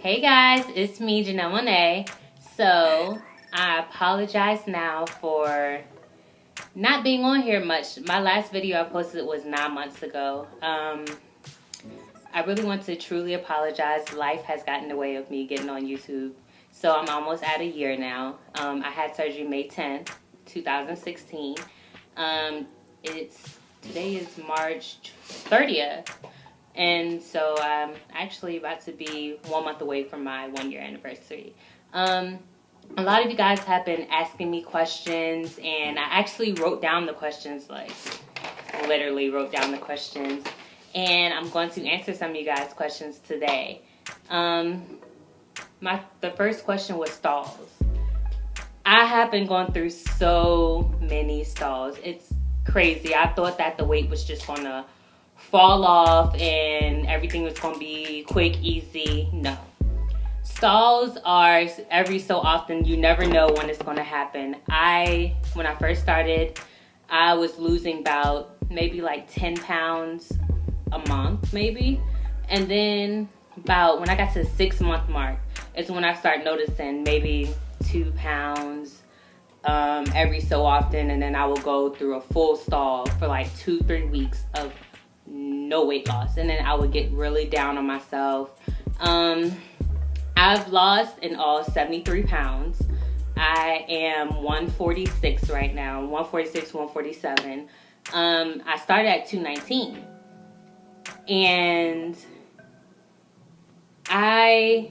Hey guys, it's me, Janelle Monet. So, I apologize now for not being on here much. My last video I posted was 9 months ago. I really want to truly apologize. Life has gotten in the way of me getting on YouTube. So, I'm almost at a year now. I had surgery May 10th, 2016. Today is March 30th. And so I'm actually about to be 1 month away from my 1 year anniversary. A lot of you guys have been asking me questions, and I actually wrote down the questions, like literally wrote down the questions. And I'm going to answer some of you guys' questions today. The first question was stalls. I have been going through so many stalls. It's crazy. I thought that the weight was just going to fall off and everything was going to be quick, easy. No. Stalls are every so often. You never know when it's going to happen. When I first started, I was losing about maybe like 10 pounds a month, maybe. And then about when I got to the 6-month mark, it's when I start noticing maybe 2 pounds every so often. And then I will go through a full stall for like 2-3 weeks of no weight loss, and then I would get really down on myself. I've lost in all 73 pounds. I am 146 right now, 146, 147. I started at 219, and I'm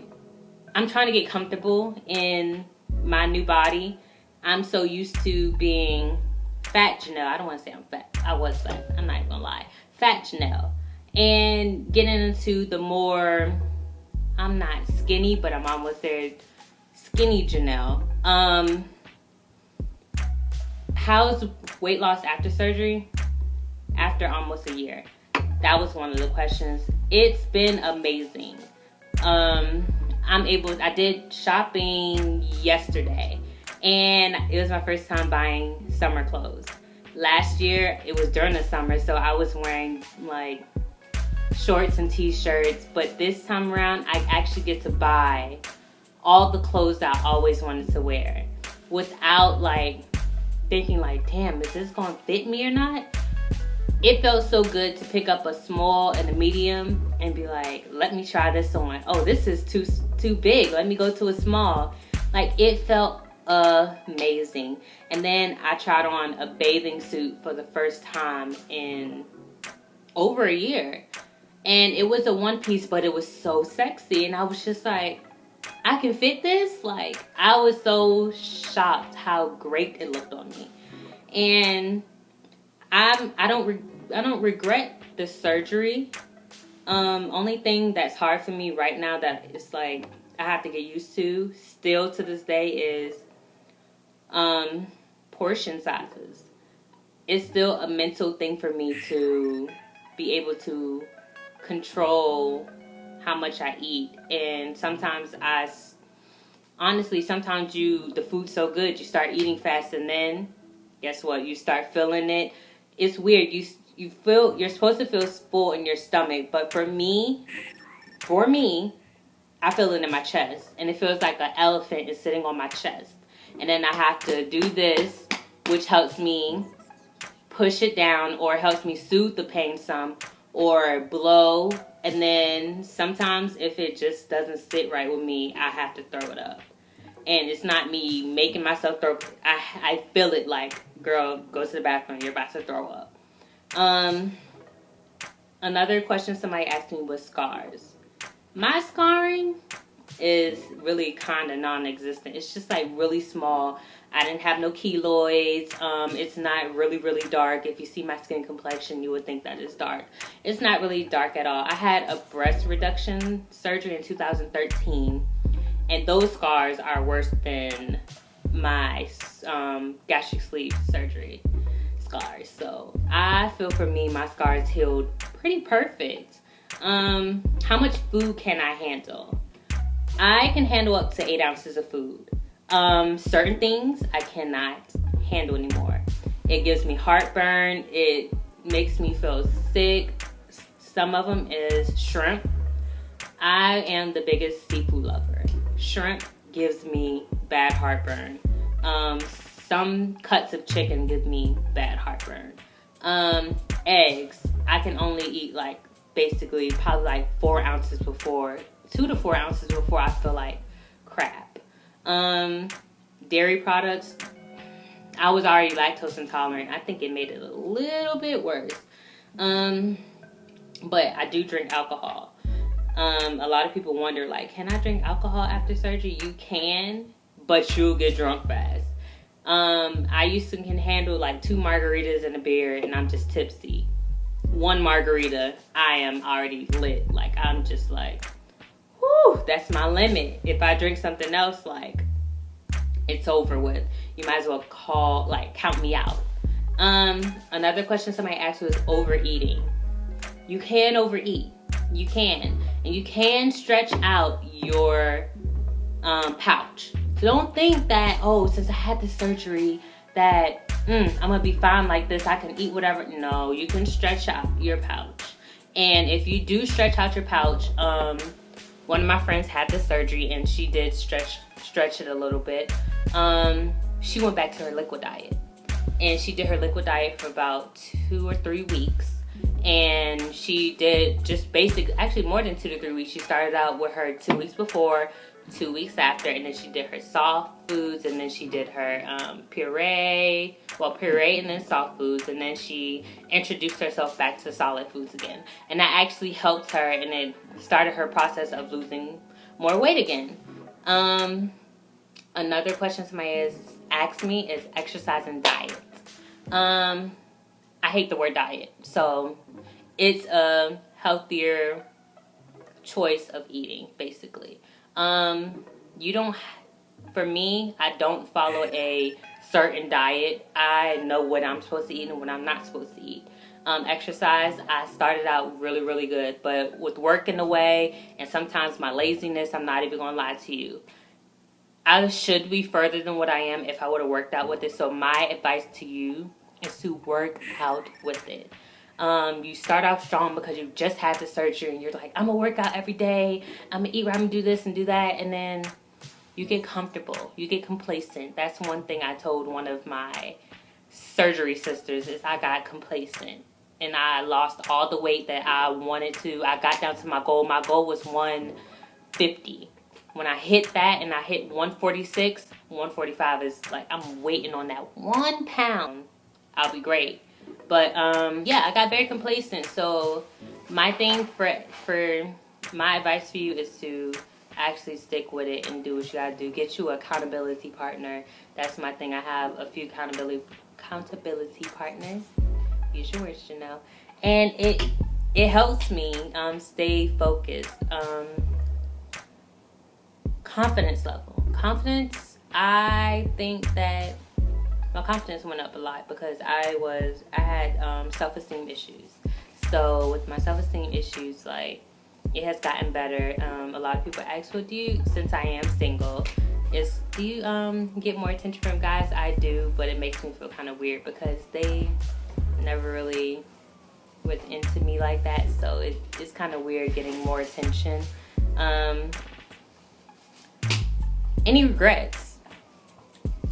trying to get comfortable in my new body. I'm so used to being fat, Janelle. I don't want to say I'm fat. I was fat. I'm not even gonna lie. Fat Janelle. And getting into the more, I'm not skinny, but I'm almost there, skinny Janelle. How's weight loss after surgery? After almost a year. That was one of the questions. It's been amazing. I did shopping yesterday, and it was my first time buying summer clothes. Last year, it was during the summer, so I was wearing like shorts and t-shirts. But this time around, I actually get to buy all the clothes that I always wanted to wear without like thinking like, damn, is this going to fit me or not? It felt so good to pick up a small and a medium and be like, let me try this on. Oh, this is too big. Let me go to a small. Like, it felt amazing. And then I tried on a bathing suit for the first time in over a year, and it was a one piece, but it was so sexy, and I was just like, I can fit this. Like, I was so shocked how great it looked on me. And I don't regret the surgery. Only thing that's hard for me right now that it's like I have to get used to still to this day is portion sizes. It's still a mental thing for me to be able to control how much I eat. And sometimes sometimes the food's so good, you start eating fast, and then guess what? You start feeling it. It's weird. You're supposed to feel full in your stomach, but for me, I feel it in my chest, and it feels like an elephant is sitting on my chest. And then I have to do this, which helps me push it down or helps me soothe the pain some, or blow. And then sometimes if it just doesn't sit right with me, I have to throw it up. And it's not me making myself throw. I feel it like, girl, go to the bathroom. You're about to throw up. Another question somebody asked me was scars. My scarring is really kind of non-existent. It's just like really small. I didn't have no keloids. It's not really, really dark. If you see my skin complexion, you would think that it's dark. It's not really dark at all. I had a breast reduction surgery in 2013, and those scars are worse than my gastric sleeve surgery scars. So I feel for me, my scars healed pretty perfect. How much food can I handle? I can handle up to 8 ounces of food. Certain things I cannot handle anymore. It gives me heartburn. It makes me feel sick. Some of them is shrimp. I am the biggest seafood lover. Shrimp gives me bad heartburn. Some cuts of chicken give me bad heartburn. Eggs, I can only eat like basically probably like 2 to 4 ounces before I feel like crap. Dairy products, I was already lactose intolerant. I think it made it a little bit worse. But I do drink alcohol. A lot of people wonder, like, can I drink alcohol after surgery? You can, but you'll get drunk fast. I used to can handle like 2 margaritas and a beer, and I'm just tipsy. 1 margarita, I am already lit. Like, I'm just like, whew, that's my limit. If I drink something else, like, it's over with. You might as well count me out. Another question somebody asked was overeating. You can overeat. You can. And you can stretch out your pouch. So don't think that, since I had the surgery, that I'm going to be fine like this. I can eat whatever. No, you can stretch out your pouch. And if you do stretch out your pouch, one of my friends had the surgery and she did stretch it a little bit. She went back to her liquid diet. And she did her liquid diet for about 2 or 3 weeks. And she did just actually more than 2 to 3 weeks. She started out with her 2 weeks before, 2 weeks after, and then she did her soft foods, and then she did her puree and then soft foods, and then she introduced herself back to solid foods again. And that actually helped her, and it started her process of losing more weight again. Another question somebody has asked me is exercise and diet. I hate the word diet. So it's a healthier choice of eating, basically. For me, I don't follow a certain diet. I know what I'm supposed to eat and what I'm not supposed to eat. Exercise, I started out really, really good. But with work in the way and sometimes my laziness, I'm not even going to lie to you, I should be further than what I am if I would have worked out with it. So my advice to you is to work out with it. You start off strong because you just had the surgery and you're like, I'm gonna work out every day, I'm gonna eat right, I'm gonna do this and do that, and then you get comfortable, you get complacent. That's one thing I told one of my surgery sisters is I got complacent and I lost all the weight that I wanted to. I got down to my goal. My goal was 150. When I hit that and I hit 146, 145 is like, I'm waiting on that 1 pound. I'll be great. But yeah, I got very complacent. So my thing for my advice for you is to actually stick with it and do what you gotta do. Get you an accountability partner. That's my thing. I have a few accountability partners. Use your words, Janelle. And it helps me stay focused. Confidence level. Confidence, I think that my confidence went up a lot because I had self-esteem issues. So with my self-esteem issues, like, it has gotten better. A lot of people ask, well, since I am single, do you get more attention from guys? I do, but it makes me feel kind of weird because they never really was into me like that. So it's kind of weird getting more attention. Any regrets?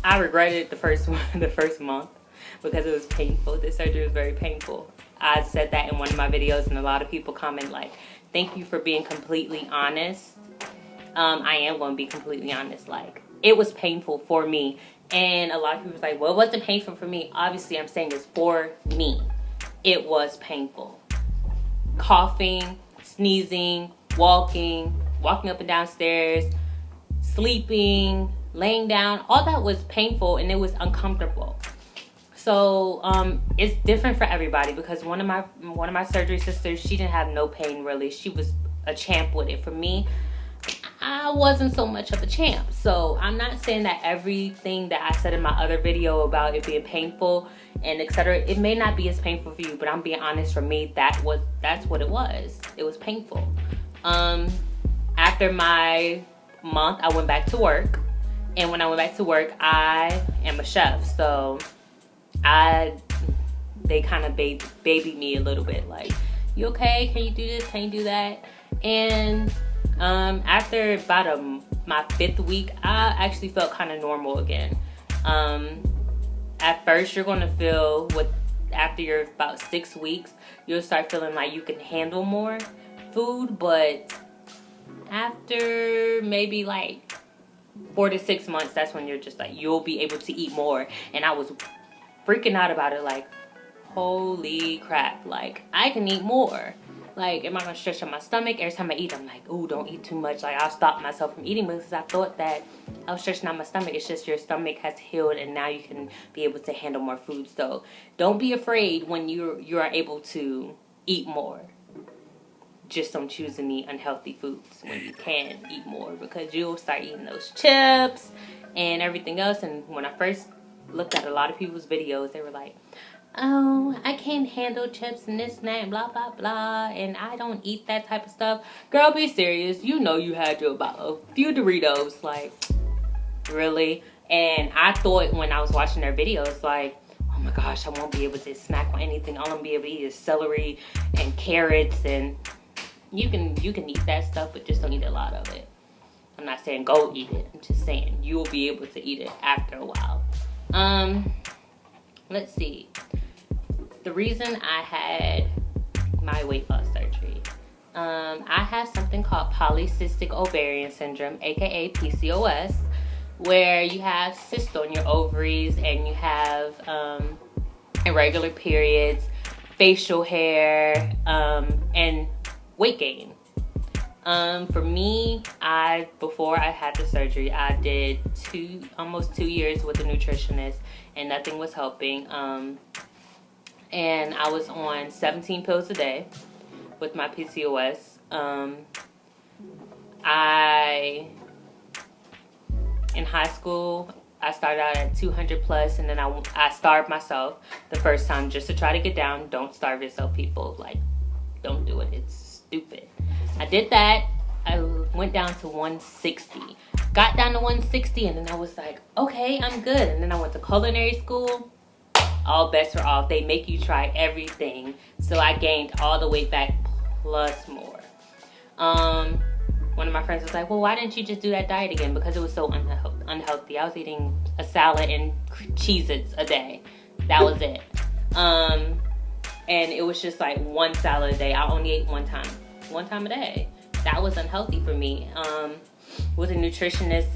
I regretted the first month because it was painful. The surgery was very painful. I said that in one of my videos, and a lot of people comment like, thank you for being completely honest. I am going to be completely honest. Like, it was painful for me. And a lot of people was like, well, it wasn't painful for me. Obviously, I'm saying it's for me. It was painful. Coughing, sneezing, walking up and down stairs, sleeping, laying down, all that was painful and it was uncomfortable. So it's different for everybody because one of my surgery sisters, she didn't have no pain really. She was a champ with it. For me, I wasn't so much of a champ. So I'm not saying that everything that I said in my other video about it being painful and etc., it may not be as painful for you, but I'm being honest, for me, that's what it was. It was painful. After my month, I went back to work. And when I went back to work, I am a chef. So they kind of babied me a little bit. Like, you okay? Can you do this? Can you do that? And After about my 5th week, I actually felt kind of normal again. At first, you're going to feel after you're about 6 weeks, you'll start feeling like you can handle more food, but after maybe like 4 to 6 months, that's when you're just like, you'll be able to eat more. And I was freaking out about it, like, holy crap, like, I can eat more. Like, am I going to stretch out my stomach? Every time I eat, I'm like, ooh, don't eat too much. Like, I'll stop myself from eating because I thought that I was stretching out my stomach. It's just your stomach has healed and now you can be able to handle more food. So don't be afraid when you are able to eat more. Just don't choose any unhealthy foods when you can eat more, because you'll start eating those chips and everything else. And when I first looked at a lot of people's videos, they were like, oh, I can't handle chips and this and that and blah, blah, blah, and I don't eat that type of stuff. Girl, be serious. You know you had to about a few Doritos. Like, really? And I thought when I was watching their videos, like, oh my gosh, I won't be able to snack on anything. All I'm going to be able to eat is celery and carrots. And you can eat that stuff, but just don't eat a lot of it. I'm not saying go eat it. I'm just saying you'll be able to eat it after a while. Let's see. The reason I had my weight loss surgery, I have something called polycystic ovarian syndrome, aka PCOS, where you have cysts on your ovaries and you have irregular periods, facial hair, and weight gain. For me, before I had the surgery, I did almost 2 years with a nutritionist and nothing was helping. And I was on 17 pills a day with my PCOS. In high school, I started out at 200 plus, and then I starved myself the first time just to try to get down. Don't starve yourself, people. Like, don't do it. It's stupid. I did that. I went down to 160. Got down to 160, and then I was like, okay, I'm good. And then I went to culinary school. All bets are off. They make you try everything. So I gained all the weight back plus more. One of my friends was like, well, why didn't you just do that diet again? Because it was so unhealthy. I was eating a salad and Cheez-Its a day. That was it. And it was just like one salad a day. I only ate one time a day. That was unhealthy for me. With a nutritionist,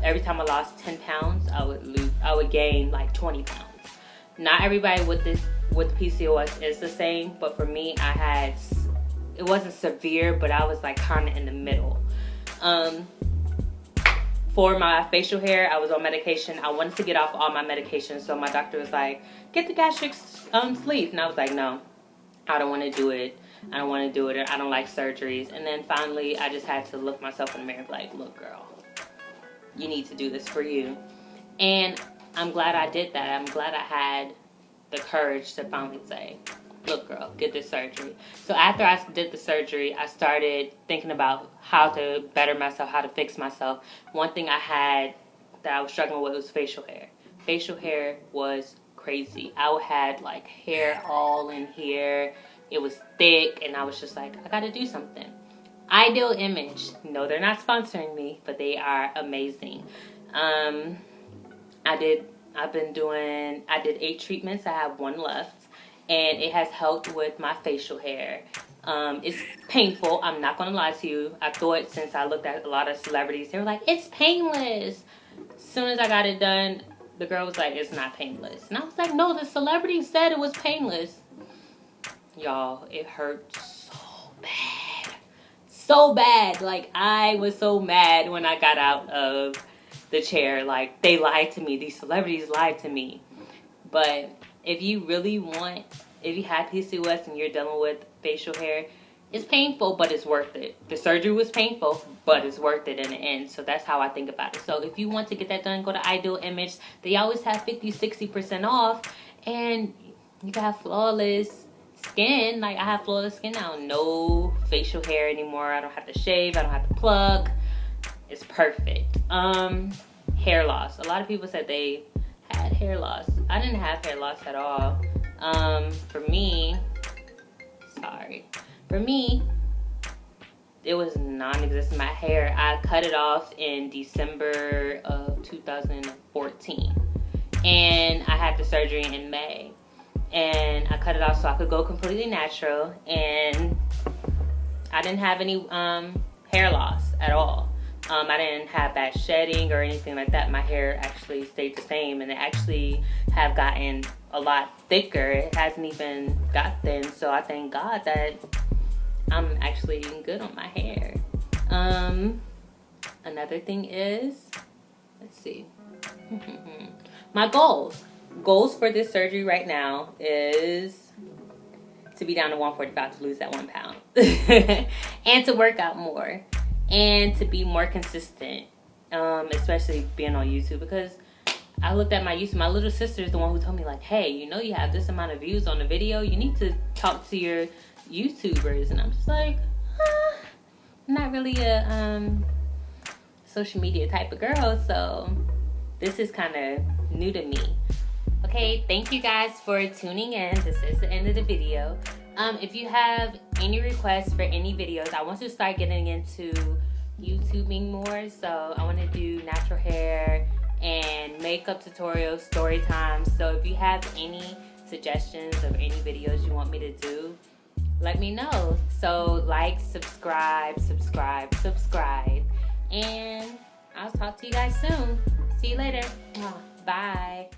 every time I lost 10 pounds, I would gain like 20 pounds. Not everybody with PCOS is the same, but for me, it wasn't severe, but I was like kind of in the middle. For my facial hair, I was on medication. I wanted to get off all my medication, so my doctor was like, get the gastric sleeve. And I was like, no, I don't want to do it. I don't want to do it. I don't like surgeries. And then finally, I just had to look myself in the mirror like, look, girl, you need to do this for you. And I'm glad I did that. I'm glad I had the courage to finally say, look, girl, get this surgery. So after I did the surgery, I started thinking about how to better myself, how to fix myself. One thing I had that I was struggling with was facial hair. Facial hair was crazy. I had like hair all in here. It was thick, and I was just like, I gotta do something. Ideal Image. No, they're not sponsoring me, but they are amazing. I did 8 treatments. I have 1 left, and it has helped with my facial hair. It's painful. I'm not going to lie to you. I thought, since I looked at a lot of celebrities, they were like, it's painless. As soon as I got it done, the girl was like, it's not painless. And I was like, no, the celebrity said it was painless. Y'all, it hurt so bad. So bad. Like, I was so mad when I got out of the chair. Like, they lied to me. These celebrities lied to me. But if you had PCOS and you're dealing with facial hair, it's painful, but it's worth it. The surgery was painful, but it's worth it in the end. So that's how I think about it. So if you want to get that done, go to Ideal Image. They always have 50-60% off, and you can have flawless skin. Like, I have flawless skin now. No facial hair anymore. I don't have to shave. I don't have to pluck. It's perfect. Hair loss. A lot of people said they had hair loss. I didn't have hair loss at all. For me, it was non-existent. My hair, I cut it off in December of 2014, and I had the surgery in May, and I cut it off so I could go completely natural, and I didn't have any hair loss at all. I didn't have bad shedding or anything like that. My hair actually stayed the same, and it actually have gotten a lot thicker. It hasn't even got thin, so I thank God that I'm actually good on my hair. Another thing is, let's see, my goals for this surgery right now is to be down to 145, to lose that 1 pound, and to work out more, and to be more consistent, especially being on YouTube, because I looked at my YouTube. My little sister is the one who told me, like, hey, you know you have this amount of views on the video. You need to talk to your YouTubers. And I'm just like, I'm not really a social media type of girl, so this is kind of new to me. Okay, thank you guys for tuning in. This is the end of the video. If you have any requests for any videos, I want to start getting into YouTubing more. So I want to do natural hair and makeup tutorials, story times. So if you have any suggestions of any videos you want me to do, let me know. So like, subscribe, and I'll talk to you guys soon. See you later. Bye.